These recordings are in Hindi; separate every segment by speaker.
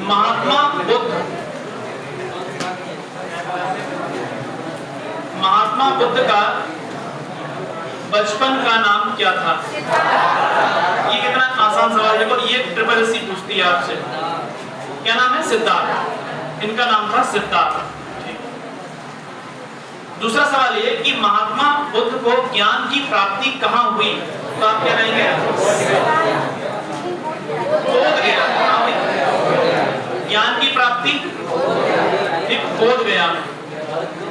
Speaker 1: महात्मा बुद्ध का बचपन का नाम क्या था? ये कितना आसान सवाल है, और ये ट्रिपल एससी पूछती है आपसे। क्या नाम है? सिद्धार्थ। इनका नाम था सिद्धार्थ। दूसरा सवाल ये कि महात्मा बुद्ध को ज्ञान की प्राप्ति कहाँ हुई? तो आप क्या कहेंगे? बोध गया। ज्ञान की प्राप्ति बोध गया में।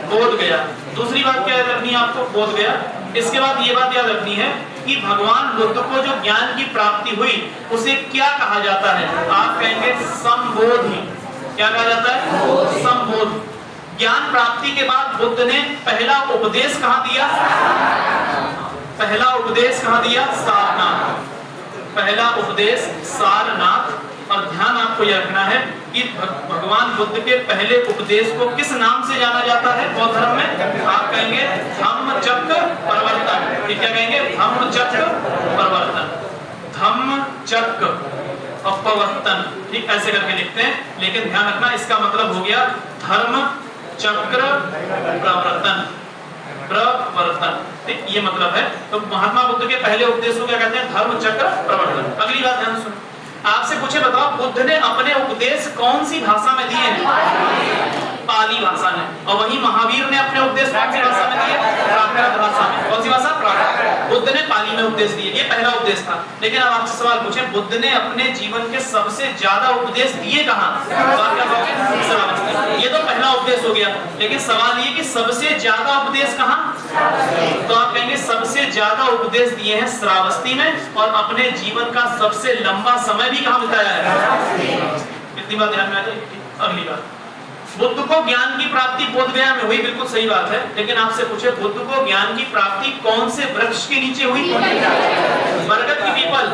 Speaker 1: बोध गया। दूसरी बात क्या याद रखनी है आपको? बोध गया। इसके बाद ये बात याद रखनी है कि भगवान बुद्ध को जो ज्ञान की प्राप्ति हुई उसे क्या कहा जाता है? आप कहेंगे संबोधि। क्या कहा जाता है? संबोध। ज्ञान प्राप्ति के बाद बुद्ध ने पहला उपदेश कहाँ दिया? पहला उपदेश कहाँ दिया? सारनाथ। पहला उपदेश सारनाथ। और ध्यान आपको यह रखना है कि भगवान बुद्ध के पहले उपदेश को किस नाम से जाना जाता है बौद्ध धर्म में? आप कहेंगे धम्मचक्र प्रवर्तन। क्या कहेंगे? धम्मचक्र प्रवर्तन। धम्मचक्र अपवर्तन। ठीक, ऐसे करके लिखते हैं, लेकिन ध्यान रखना इसका मतलब हो गया धर्म चक्र प्रवर्तन। प्रवर्तन, ठीक, ये मतलब है। तो महात्मा बुद्ध के पहले उपदेश को क्या कहते हैं? धर्म चक्र प्रवर्तन। अगली बात ध्यान सुनो। आपसे पूछे बताओ बुद्ध ने अपने उपदेश कौन सी भाषा में दिए हैं? पाली भाषा में। और वही महावीर ने अपने उपदेश कौन सी भाषा में दिए? प्राकृत भाषा में। कौन सी भाषा? प्राकृत। बुद्ध ने पाली में उपदेश दिए, ये पहला उपदेश था। लेकिन अब आपसे सवाल पूछे बुद्ध ने अपने जीवन के सबसे ज्यादा उपदेश दिए कहाँ? तो आप क्या कहोगे? ये तो पहला उपदेश हो गया, लेकिन सवाल ये कि सबसे ज्यादा उपदेश कहाँ? तो आप कहेंगे सबसे ज्यादा उपदेश दिए हैं श्रावस्ती में, और अपने जीवन का सबसे लंबा समय भी कहाँ बिताया है? इतनी बात ध्यान में आ जाएगी। अगली बात, बुद्ध को ज्ञान की प्राप्ति बोधगया में हुई, बिल्कुल सही बात है। लेकिन आपसे पूछे बुद्ध को ज्ञान की प्राप्ति कौन से वृक्ष के नीचे हुई? बरगद की पीपल?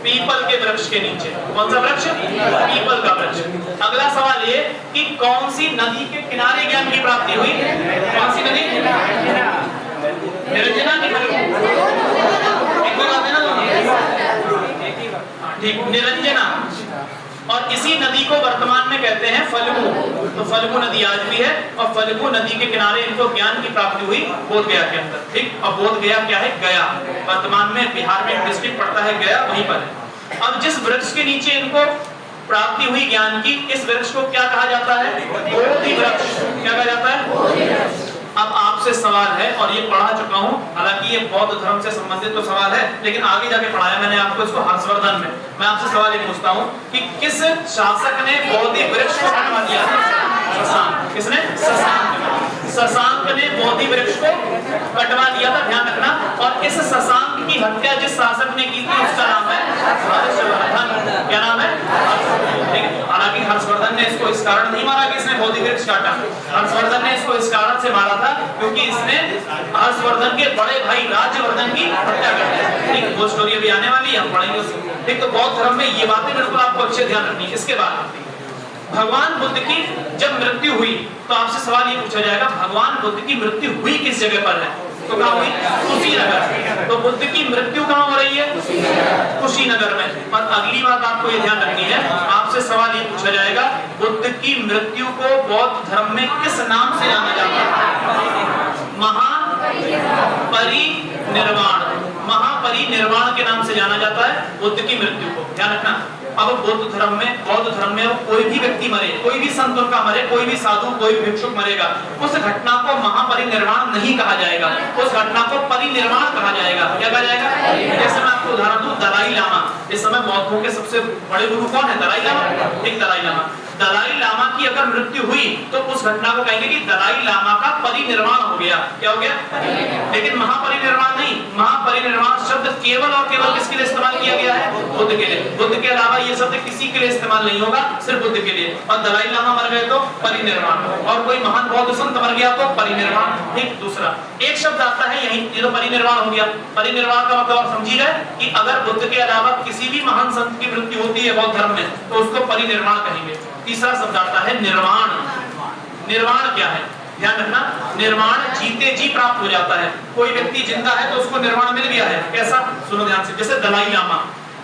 Speaker 1: पीपल के वृक्ष के नीचे। कौन सा वृक्ष? पीपल का वृक्ष। अगला सवाल ये कि कौन सी नदी के किनारे ज्ञान की प्राप्ति हुई? कौन सी नदी? निरंजना की। ठीक, निरंजना। और इसी नदी को वर्तमान में कहते हैं फल्गु। तो फल्गु नदी आज भी है, और फल्गु नदी के किनारे इनको ज्ञान की प्राप्ति हुई बोधगया के अंदर। ठीक, और बोधगया क्या है? गया। वर्तमान में बिहार में डिस्ट्रिक्ट पड़ता है गया, वहीं पर है। अब जिस वृक्ष के नीचे इनको प्राप्ति हुई ज्ञान की, इस वृक्ष को क्या कहा जाता है? बोधि वृक्ष। क्या कहा जाता है? अब आपसे सवाल है, और ये पढ़ा चुका हूं, हालांकि ये बौद्ध धर्म से संबंधित तो सवाल है, लेकिन आगे जाके पढ़ाया मैंने आपको इसको हर्षवर्धन में। मैं आपसे सवाल ये पूछता हूं कि किस शासक ने बोधि वृक्ष को कटवा दिया? शशांक। किसने? शशांक। शशांक ने बोधि वृक्ष को कटवा दिया था, ध्यान रखना। और इस शशांक की हत्या जिस शासक ने की थी उसका नाम है हर्षवर्धन। क्या नाम है? हालांकि हर्षवर्धन ने इसको इस कारण नहीं मारा कि इसने बोधि वृक्ष काटा। हर्षवर्धन ने इसको इस कारण से मारा था क्योंकि इसने हर्षवर्धन के बड़े भाई राज्यवर्धन की हत्या कर दी। ठीक, वो स्टोरी अभी आने वाली है, हम पढ़ेंगे उसको। ठीक, तो बौद्ध धर्म में ये बातें बिल्कुल आपको अच्छे ध्यान रखनी है। इसके बाद भगवान बुद्ध की जब मृत्यु हुई तो आपसे सवाल ये पूछा जाएगा भगवान बुद्ध की मृत्यु हुई किस जगह पर है? तो कहाँ हुई? कुशीनगर। तो बुद्ध की मृत्यु कहाँ हो रही है? कुशीनगर में। और अगली बात आपको ये ध्यान रखनी है, आपसे सवाल ये पूछा जाएगा बुद्ध की मृत्यु को बौद्ध धर्म में किस नाम से जाना जाता है? महापरिनिर्वाण। महापरिनिर्वाण के नाम से जाना जाता है बुद्ध की मृत्यु को, ध्यान रखना। अब बौद्ध धर्म में कोई भी व्यक्ति मरे, कोई भी संत उनका मरे, कोई भी साधु, कोई भी भिक्षुक मरेगा, उस घटना को महापरिनिर्वाण नहीं कहा जाएगा, उस घटना को परिनिर्वाण कहा जाएगा। क्या कहा जाएगा? जैसे मैं आपको उदाहरण दूं, दलाई लामा। इस समय बौद्धों के सबसे बड़े गुरु कौन है? दलाई लामा। एक दलाई लामा। दलाई लामा की अगर मृत्यु हुई तो उस घटना को कहेंगे कि दलाई लामा का परिनिर्वाण हो गया। क्या हो गया? लेकिन महापरिनिर्वाण नहीं। महापरिनिर्वाण शब्द केवल और केवल किसके लिए इस्तेमाल किया गया है? बुद्ध के लिए। बुद्ध के अलावा ये शब्द किसी के लिए इस्तेमाल नहीं होगा, सिर्फ बुद्ध के लिए। और दलाई लामा मर गए तो परिनिर्वाण, और कोई महान बौद्ध संत मर गया तो परिनिर्वाण। ठीक, दूसरा एक शब्द आता है यही, ये तो परिनिर्वाण हो गया। परिनिर्वाण का मतलब आप समझी गए कि अगर बुद्ध के अलावा किसी भी महान संत की मृत्यु होती है बौद्ध धर्म में तो उसको परिनिर्वाण कहेंगे। तीसरा शब्द आता है निर्वाण। निर्वाण क्या है? ध्यान रखना, निर्वाण जीते जी प्राप्त हो जाता है। कोई व्यक्ति जिंदा है तो उसको निर्वाण मिल गया है। कैसा? सुनो ध्यान से। जैसे दलाई लामा,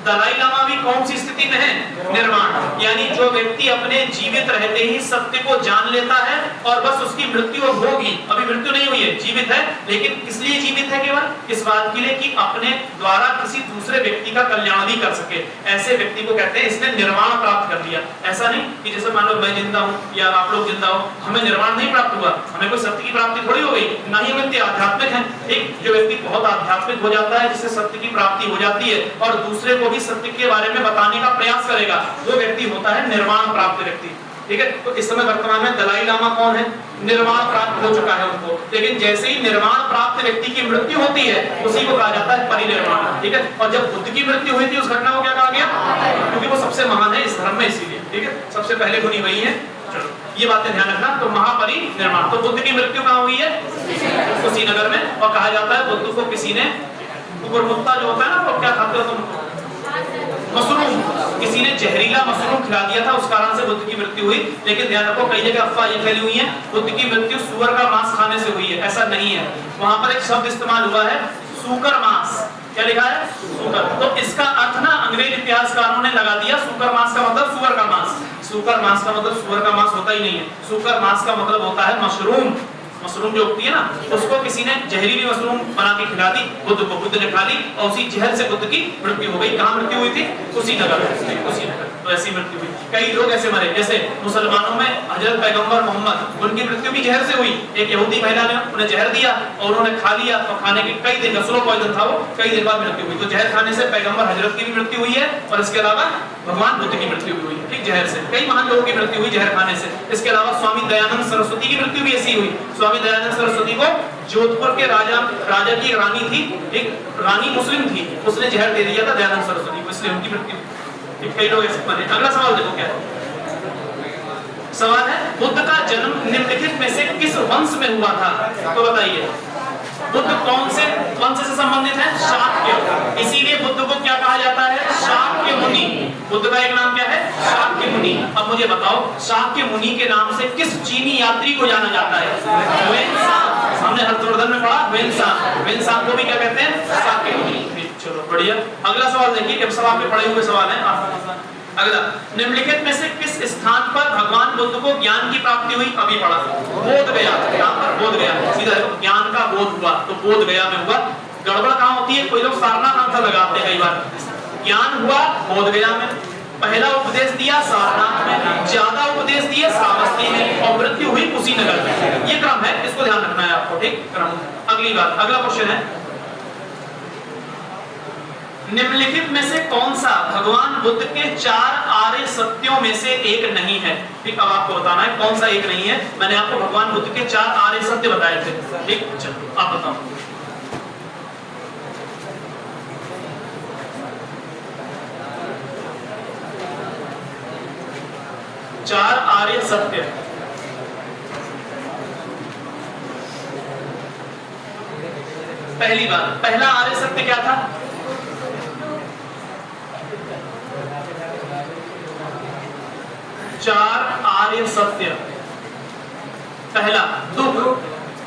Speaker 1: दलाई लामा भी कौन सी स्थिति में है? निर्वाण। यानी जो व्यक्ति अपने जीवित रहते ही सत्य को जान लेता है और बस उसकी मृत्यु होगी, अभी मृत्यु नहीं हुई है, जीवित है, लेकिन किस लिए जीवित है? केवल इस बात के लिए कि अपने द्वारा किसी दूसरे व्यक्ति का कल्याण भी कर सके, ऐसे व्यक्ति को कहते हैं इसने निर्वाण प्राप्त कर लिया। ऐसा नहीं कि जैसे मान लो मैं जिंदा हूँ या आप लोग जिंदा हो, हमें निर्वाण नहीं प्राप्त हुआ, हमें कोई सत्य की प्राप्ति थोड़ी हो गई, ना ही हम इतने आध्यात्मिक हैं। एक जो व्यक्ति बहुत आध्यात्मिक हो जाता है, जिससे सत्य की प्राप्ति हो जाती है और दूसरे को भी सत्य के बारे में बताने का प्रयास करेगा, वो व्यक्ति होता है निर्वाण प्राप्त व्यक्ति। ठीक है, तो इस समय वर्तमान में दलाई लामा कौन है? निर्वाण प्राप्त हो चुका है उनको, लेकिन जैसे ही निर्वाण प्राप्त व्यक्ति की मृत्यु होती है उसी को कहा जाता है परिनिर्वाण। ठीक है, और जब बुद्ध की मृत्यु हुई थी उस घटना को क्या कहा गया? क्योंकि वो सबसे महान है इस धर्म में, इसीलिए। ठीक है, सबसे पहले गुनी वही है। चलो ये बातें ध्यान रखना। तो महापरिनिर्वाण, तो बुद्ध की मृत्यु कहाँ हुई है? कुशीनगर में। और कहा जाता है बुद्ध को किसी ने कुकुरमुत्ता जो होता है ना, वो क्या खाते हो तुम? मशरूम, किसी ने जहरीला मशरूम खिला दिया था, उस कारण से बुद्ध की मृत्यु हुई। लेकिन ध्यान रखो कई जगह अफवाह ये फैली हुई है बुद्ध की मृत्यु सुअर का मांस खाने से हुई है, ऐसा नहीं है। वहां पर एक शब्द इस्तेमाल हुआ है सूकर मांस। क्या लिखा है? सूकर। तो इसका अर्थ ना अंग्रेज इतिहासकारों ने लगा दिया, सूकर मांस का मतलब सुअर का मांस। सूकर मांस का मतलब सुअर का मांस होता ही नहीं है। सूकर मांस का मतलब होता है मशरूम। मशरूम जो उगती है ना, उसको किसी ने जहरीली मशरूम बना के खिला दी बुद्ध को, बुद्ध ने खा ली और उसी जहर से बुद्ध की मृत्यु हो गई। कहाँ मृत्यु हुई थी? कुशीनगर में। कुशीनगर, तो ऐसी मृत्यु हुई। कई लोग ऐसे मरे, जैसे मुसलमानों में हजरत पैगंबर मोहम्मद, उनकी मृत्यु भी जहर से हुई। एक यहूदी महिला ने उन्हें जहर दिया और उन्होंने खा लिया, तो खाने के कई दिन, स्लो पॉइजन था वो, कई दिन बाद मृत्यु हुई। तो जहर खाने से पैगंबर हजरत की भी मृत्यु हुई है और इसके अलावा भगवान बुद्ध की मृत्यु भी हुई है। ठीक, जहर से कई महान लोगों की मृत्यु हुई जहर खाने से। इसके अलावा स्वामी दयानंद सरस्वती की मृत्यु भी ऐसी हुई। स्वामी दयानंद सरस्वती को जोधपुर के राजा की रानी थी, एक रानी मुस्लिम थी, उसने जहर दे दिया था दयानंद सरस्वती को, इसलिए उनकी मृत्यु। कई लोग ऐसे मरे। अगला सवाल देखो क्या है। सवाल है बुद्ध का जन्म निम्नलिखित में से किस वंश में हुआ था? तो बताइए बुद्ध कौन से वंश से संबंधित है? शाक्य। इसीलिए बुद्ध को क्या कहा जाता है? शाक्य मुनि। बुद्ध का एक नाम क्या है? शाक्य मुनि। अब मुझे बताओ शाक्य मुनि के नाम से किस चीनी यात्री को जाना जाता है? वेनसांग। हमने हर्षवर्धन में पढ़ा वेनसांग। वेनसांग को भी क्या कहते हैं? शाक्य मुनि। चलो बढ़िया। अगला सवाल देखिए, सब आपके पढ़े हुए सवाल है। अगला, निम्नलिखित में से किस स्थान पर भगवान बुद्ध को ज्ञान की प्राप्ति हुई? अभी पढ़ा, बोध गया। यहाँ पर बोध गया, सीधा ज्ञान का बोध हुआ तो बोध गया में हुआ। गड़बड़ कहाँ होती है? कोई लोग सारनाथ नाम से लगाते हैं कई बार। ज्ञान हुआ बोध गया में, पहला उपदेश दिया सारनाथ में, ज्यादा उपदेश दिए श्रावस्ती में और मृत्यु हुई कुशीनगर में। ये क्रम है, इसको ध्यान रखना है आपको। ठीक, क्रम। अगली बात, अगला क्वेश्चन है निम्नलिखित में से कौन सा भगवान बुद्ध के 4 आर्य सत्यों में से एक नहीं है? ठीक, अब आपको बताना है कौन सा एक नहीं है। मैंने आपको भगवान बुद्ध के 4 आर्य सत्य बताए थे। ठीक, चलो आप बताओ। चार आर्य सत्य। पहली बात, पहला आर्य सत्य क्या था? चार आर्य सत्य। पहला दुख,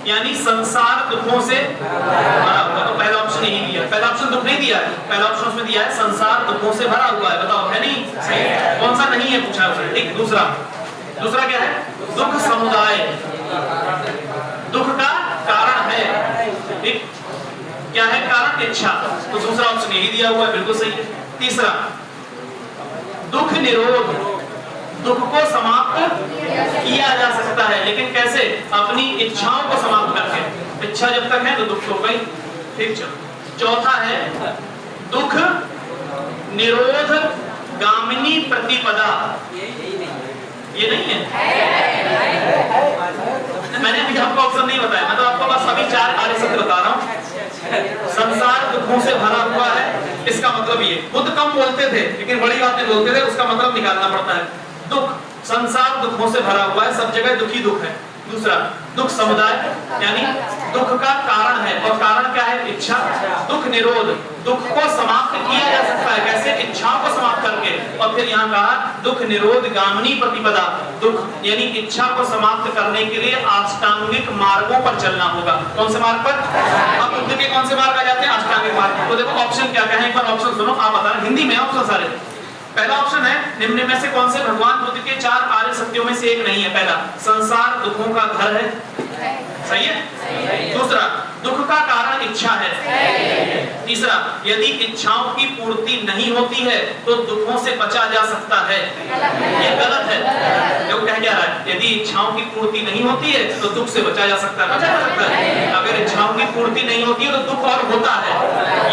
Speaker 1: यानी संसार दुखों से भरा हुआ। तो पहला ऑप्शन यही दिया। पहला ऑप्शन दुख नहीं दिया है, पहला ऑप्शन उसमें दिया है संसार दुखों से भरा हुआ है। बताओ है नहीं? सही। कौन सा नहीं है पूछा उसने। ठीक, दूसरा, दूसरा क्या है? दुख समुदाय, दुख का कारण है। ठीक, क्या है कारण? इच्छा। तो दूसरा ऑप्शन यही दिया हुआ है, बिल्कुल सही है। तीसरा दुख निरोध, दुख को समाप्त किया जा सकता है, लेकिन कैसे? अपनी इच्छाओं को समाप्त करके। इच्छा जब तक है तो दुख हो गई। ठीक, चलो। चौथा है दुख निरोध गामिनी प्रतिपदा। ये नहीं है? मैंने अभी आपको ऑप्शन नहीं बताया, मैं तो आपको बस अभी 4 आर्य सत्य बता रहा हूँ। संसार दुखों से भरा हुआ है, इसका मतलब ये। बुद्ध कम बोलते थे लेकिन बड़ी बातें बोलते थे, उसका मतलब निकालना पड़ता है। दुख, संसार दुखों से भरा हुआ है, सब जगह दुखी दुख है। दूसरा दुख समुदाय, यानी दुख का कारण है, और कारण क्या है? इच्छा। दुख निरोध, दुख को समाप्त किया जा सकता है, कैसे? इच्छाओं को समाप्त करके। और और फिर यहाँ कहा दुख निरोध गामिनी प्रतिपदा, दुख यानी इच्छा को समाप्त करने के लिए अष्टांगिक मार्गों पर चलना होगा। कौन से मार्ग पर? अब बुद्ध के कौन से मार्ग आ जाते हैं? अष्टांगिक मार्ग। तो देखो ऑप्शन क्या क्या है, एक बार ऑप्शन सुनो, आप बता रहे हिंदी में ऑप्शन सारे। पहला ऑप्शन है निम्न में से कौन से भगवान बुद्ध के 4 आर्य सत्यों में से एक नहीं है? पहला, संसार दुखों का घर है, सही है। दूसरा, दुख का कारण इच्छा है। तीसरा, यदि इच्छाओं की पूर्ति नहीं होती है तो दुखों से बचा जा सकता है। ये गलत है। जो कह क्या रहा है, यदि इच्छाओं की पूर्ति नहीं होती है तो दुख से बचा जा सकता है, बचा जा सकता है। अगर इच्छाओं की पूर्ति नहीं होती है तो दुख और होता है।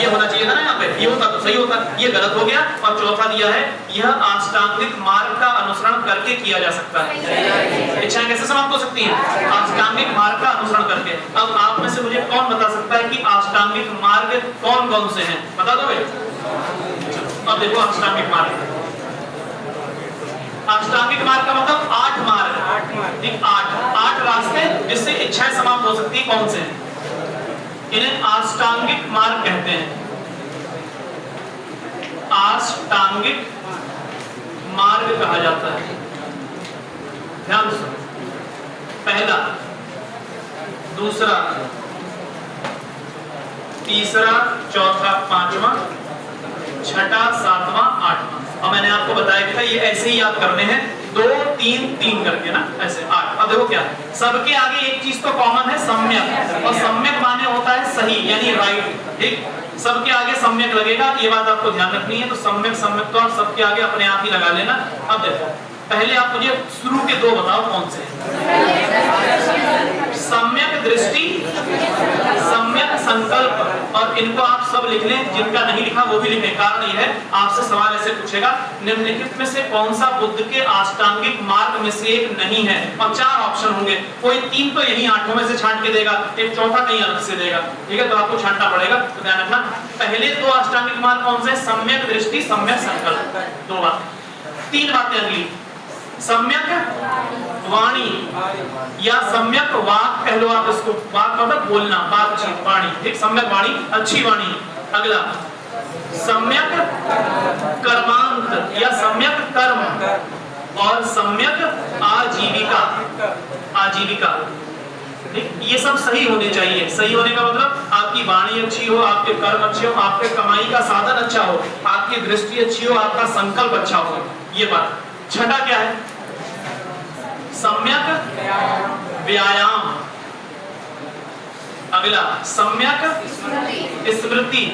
Speaker 1: ये होना चाहिए ना यहाँ पे, ये होता तो सही होता, ये गलत हो गया। और चौथा दिया है, यह अष्टांगिक मार्ग का अनुसरण करके किया जा सकता है। इच्छाएं कैसे समाप्त हो सकती हैं? अष्टांगिक मार्ग का अनुसरण करके। अब आप में से मुझे कौन बता सकता है कि अष्टांगिक मार्ग कौन कौन से हैं? बता दोगे? अब देखो अष्टांगिक मार्ग, अष्टांगिक मार्ग का मतलब 8 मार्ग, ठीक, 8 रास्ते जिससे इच्छाएं समाप्त हो सकती है। कौन से? इन्हें अष्टांगिक मार्ग कहते हैं। अष्टांगिक मार्ग कहा जाता है। ध्यान से, पहला, दूसरा, तीसरा, चौथा, पांचवा, छठा, सातवां, आठवां। और मैंने आपको बताया कि था ये ऐसे ही याद करने हैं, 2 3 3 करके ना, ऐसे 8। अब देखो क्या है, सबके आगे एक चीज तो कॉमन है, सम्यक। और सम्यक माने होता है सही, यानी राइट, ठीक। सबके आगे सम्यक लगेगा, ये बात आपको ध्यान रखनी है। तो सम्यक सम्यक तो आप सबके आगे अपने आप ही लगा लेना। अब देखो, पहले आप मुझे शुरू के 2 बताओ कौन से? सम्यक दृष्टि, सम्यक संकल्प। और इनको आप सब लिख लें, जिनका नहीं लिखा वो भी लिखें। कारण यह है, आपसे सवाल ऐसे पूछेगा, निम्नलिखित में से कौन सा बुद्ध के अष्टांगिक मार्ग में से एक नहीं है? और 4 ऑप्शन होंगे, कोई 3 तो यही 8 में से छांट के देगा, एक चौथा कहीं अलग से देगा, ठीक है। तो आपको छांटना पड़ेगा, तो ध्यान रखना। पहले 2 अष्टांगिक मार्ग कौन से? सम्यक दृष्टि, सम्यक संकल्प, 2 बात। 3 बातें अगली, सम्यक वाणी या सम्यक वाक कह लो आप इसको। वाक मतलब बोलना, बातचीत, वाणी, ठीक, सम्यक वाणी, अच्छी वाणी। अगला, सम्यक कर्मांत या सम्यक कर्म और सम्यक आजीविका, आजीविका, ठीक। ये सब सही होने चाहिए। सही होने का मतलब आपकी वाणी अच्छी हो, आपके कर्म अच्छे हो, आपके कमाई का साधन अच्छा हो, आपकी दृष्टि अच्छी हो, आपका संकल्प अच्छा हो, ये बात। छठा क्या है? सम्यक व्यायाम। अगला, सम्यक स्मृति।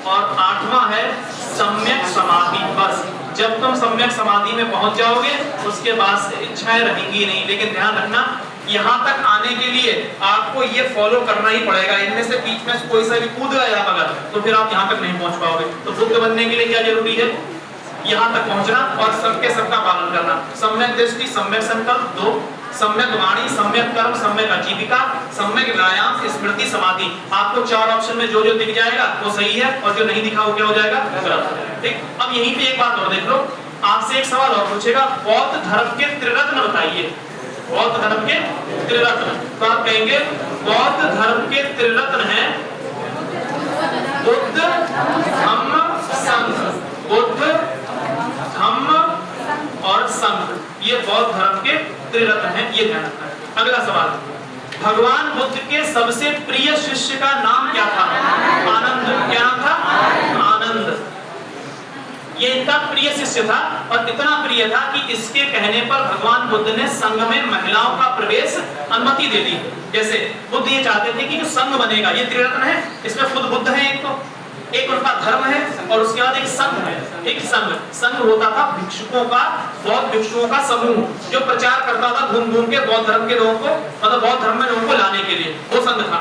Speaker 1: और 8वां है सम्यक समाधि। बस, जब तुम सम्यक समाधि में पहुंच जाओगे उसके बाद से इच्छाएं रहेंगी नहीं। लेकिन ध्यान रखना, यहाँ तक आने के लिए आपको ये फॉलो करना ही पड़ेगा। इनमें से बीच में कोई सा भी कूद गया अगर, तो फिर आप यहाँ तक नहीं पहुंच पाओगे। तो बुद्ध बनने के लिए क्या जरूरी है? यहाँ तक पहुंचना और सबके सबका पालन करना। सम्यक दृष्टि, सम्यक संकल्प 2, सम्यक वाणी, सम्यक कर्म, सम्यक आजीविका, सम्यक व्यायाम, स्मृति, समाधि। आपको 4 ऑप्शन में जो जो दिख जाएगा वो सही है, और जो नहीं दिखा वो क्या हो जाएगा? गलत, ठीक। अब यहीं पे एक बात और देख लो, आपसे एक सवाल और पूछेगा, बौद्ध धर्म के त्रिरत्न बताइए। बौद्ध धर्म के त्रिरत्न, तो आप कहेंगे बौद्ध धर्म के त्रिरत्न हैं बुद्ध, धम्म, संघ। बुद्ध, धम्म और संघ, ये बौद्ध धर्म के त्रिरत्न हैं, ये ध्यान रखना है। अगला सवाल, भगवान बुद्ध के सबसे प्रिय शिष्य का नाम क्या था? आनंद। क्या नाम था? आनंद। ये इनका प्रिय शिष्य था, और इतना प्रिय था कि इसके कहने पर भगवान बुद्ध ने संघ में महिलाओं का प्रवेश अनुमति दे दी। जैसे बुद्ध ये चाहते थे कि जो संघ बनेगा, ये त्रिरत्न है, इसमें खुद बुद्ध है एक उनका धर्म है, और उसके बाद एक संघ है। एक संघ होता था भिक्षुकों का, बौद्ध भिक्षुओं का समूह, जो प्रचार करता था घूम घूम के बौद्ध धर्म के लोगों को, मतलब बौद्ध धर्म में लोगों को लाने के लिए, वो संघ था।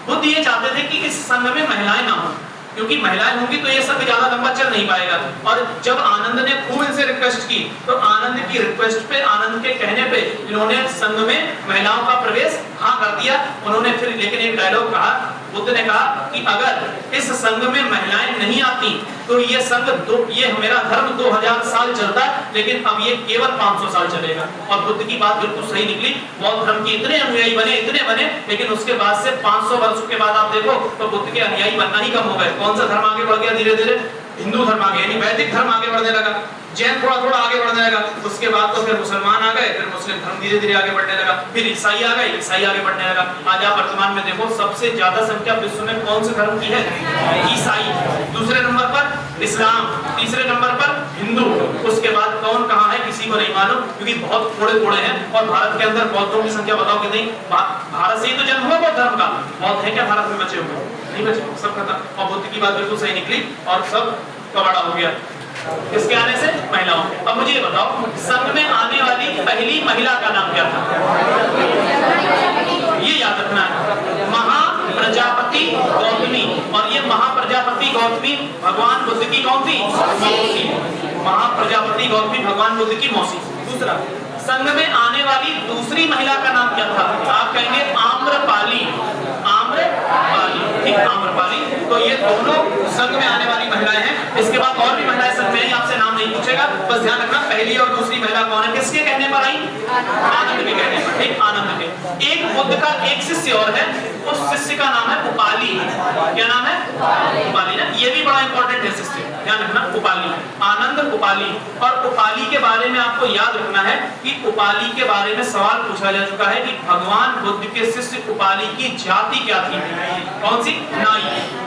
Speaker 1: बुद्ध ये चाहते थे कि इस संघ में महिलाएं ना हो, क्योंकि महिलाएं होंगी तो ये संघ ज्यादा लंबा चल नहीं पाएगा। और जब आनंद ने खूब इनसे रिक्वेस्ट की, तो आनंद की रिक्वेस्ट पे, आनंद के कहने पे इन्होंने संघ में महिलाओं का प्रवेश हाँ कर दिया। उन्होंने फिर लेकिन एक डायलॉग कहा, बुद्ध ने कहा कि अगर इस संघ में महिलाएं नहीं आती तो ये संघ ये मेरा धर्म 2000 साल चलता, लेकिन अब ये केवल 500 साल चलेगा। और बुद्ध की बात बिल्कुल सही निकली। बौद्ध धर्म के इतने अनुयायी बने, इतने बने, लेकिन उसके बाद से 500 वर्षों के बाद आप देखो तो बुद्ध के अनुयायी बनना ही कम हो गए। कौन सा धर्म आगे बढ़ गया धीरे धीरे? हिंदू धर्म आगे यानी वैदिक धर्म आगे बढ़ने लगा, जैन थोड़ा थोड़ा आगे बढ़ने लगा, उसके बाद तो फिर मुसलमान आ गए, फिर मुस्लिम धर्म धीरे धीरे आगे बढ़ने लगा, फिर ईसाई आ गए, ईसाई आगे बढ़ने लगा। आज आप वर्तमान में देखो सबसे ज्यादा संख्या विश्व में कौन से धर्म की है? ईसाई। दूसरे नंबर पर इस्लाम, तीसरे नंबर पर हिंदू, उसके बाद कौन कहाँ है किसी को नहीं मालूम, क्योंकि बहुत थोड़े थोड़े हैं। और भारत के अंदर बौद्धों की संख्या बताओ कितनी? भारत से ही तो जन्म हुआ बौद्ध धर्म का। बौद्ध है क्या भारत में बचे हुए? नहीं बचे, सब खत्म। और बुद्ध की बात बिल्कुल सही निकली और सब कबाड़ा हो गया। किसके आने से? महिलाओं। अब मुझे ये बताओ, संघ में आने वाली पहली महिला का नाम क्या था? ये याद रखना है, महाप्रजापति गौतमी। और ये महाप्रजापति गौतमी भगवान बुद्ध की कौन थी? मौसी। महाप्रजापति गौतमी भगवान बुद्ध की मौसी। दूसरा, संघ में आने वाली दूसरी महिला का नाम क्या था? आप कहेंगे आम्रपाली। आम्रपाली, ठीक, आम्रपाली। तो ये दोनों संघ में आने वाली महिलाएं हैं। इसके बाद और भी महिलाएं संघ में, आपसे नाम नहीं पूछेगा, बस ध्यान रखना पहली और दूसरी महिला कौन है, किसके कहने पर आई? आनंद के कहने पर, ठीक, आनंद के। एक बुद्ध का एक शिष्य और है, उस शिष्य का नाम है उपाली। क्या नाम है? उपाली ना, ये भी बड़ा इंपॉर्टेंट है शिष्य, ध्यान रखना, उपाली, आनंद उपाली। और उपाली के बारे में आपको याद रखना है कि उपाली के बारे में सवाल पूछा जा चुका है कि भगवान बुद्ध के शिष्य उपाली की जाति क्या थी? कौन सी? नाई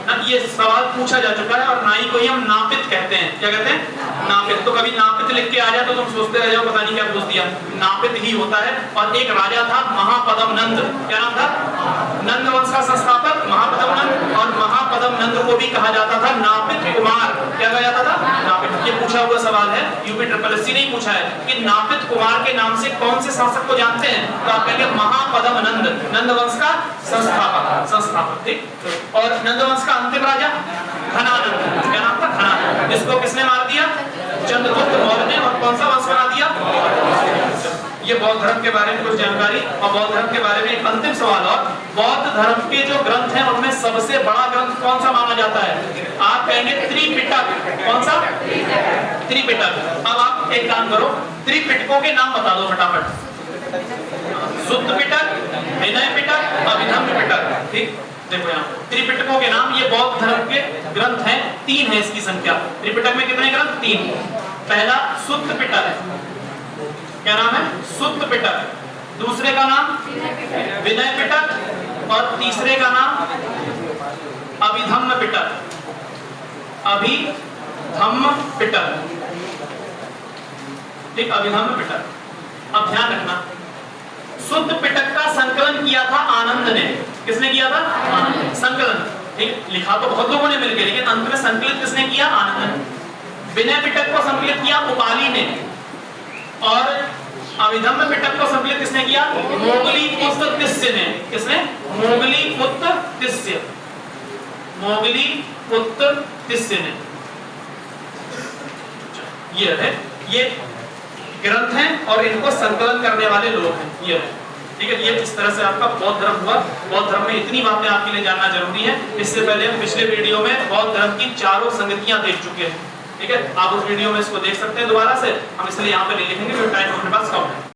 Speaker 1: ना, ये सवाल पूछा जा चुका है। और नाई को ही हम नापित कहते हैं। क्या कहते हैं? नापित। तो कभी नापित लिख के आ जाए तो तुम सोचते रह जाओ पता नहीं क्या पूछ दिया, नापित ही होता है। और एक राजा था महापदम नंद, क्या नाम था? नंद वंश का संस्थापक महापदम नंद। और महापदम नंद को भी कहा जाता था नापित कुमार। क्या कहा जाता था? नापित। ये पूछा हुआ सवाल है, यूपी SSS ने पूछा है कि नापित कुमार के नाम से कौन से शासक को जानते हैं? तो आप कहेंगे महापदम नंद, नंद वंश का संस्थापक, ठीक। और नंद वंश का अंतिम राजा घनानंद, क्या नाम था? घनानंद। इसको किसने मार दिया? चंद्रगुप्त मौर्य ने। और कौन सा वंश बना दिया? ये बौद्ध धर्म के बारे में कुछ जानकारी। और बौद्ध धर्म के बारे में एक अंतिम सवाल और, बौद्ध धर्म के जो ग्रंथ हैं उनमें सबसे बड़ा ग्रंथ कौन सा माना जाता है? आप कहेंगे त्रिपिटक। कौन सा? त्रिपिटक। अब आप एक काम करो, त्रिपिटकों के नाम बता दो फटाफट। सुत्त पिटक, विनय पिटक, अभिधम्म पिटक, ठीक। देखो यहाँ त्रिपिटकों के नाम, ये बौद्ध धर्म के ग्रंथ हैं, 3 है इसकी संख्या। त्रिपिटक में कितने ग्रंथ? 3। पहला सुत्त पिटक, क्या नाम है? सुत्त पिटक। दूसरे का नाम विनय पिटक। और तीसरे का नाम अभिधम्म पिटक। अभिधम्म पिटक, ठीक, अभिधम्म पिटक। अब ध्यान रखना, सुत्त पिटक का संकलन किया था आनंद ने। किसने किया था? आनंद। संकलन, ठीक, लिखा तो बहुत लोगों ने मिलकर, लेकिन अंत में संकलित किसने किया? आनंद ने। विनय पिटक को संकलित किया उपाली ने। और अभिधम्म पिटक को संकलित किसने किया? मोगली पुत्र तिस्य ने। किसने? मोगली पुत्र तिस्य। मोगली पुत्र तिस्य ने। ये है, ये ग्रंथ हैं और इनको संकलन करने वाले लोग हैं, ये है, ठीक है। ये इस तरह से आपका बौद्ध धर्म हुआ। बौद्ध धर्म में इतनी बातें आपके लिए जानना जरूरी है। इससे पहले हम पिछले वीडियो में बौद्ध धर्म की 4 संगतियां देख चुके हैं, ठीक है। आप उस वीडियो में इसको देख सकते हैं दोबारा से, हम इसलिए यहाँ पे नहीं लिखेंगे क्योंकि टाइम हमारे पास कम है।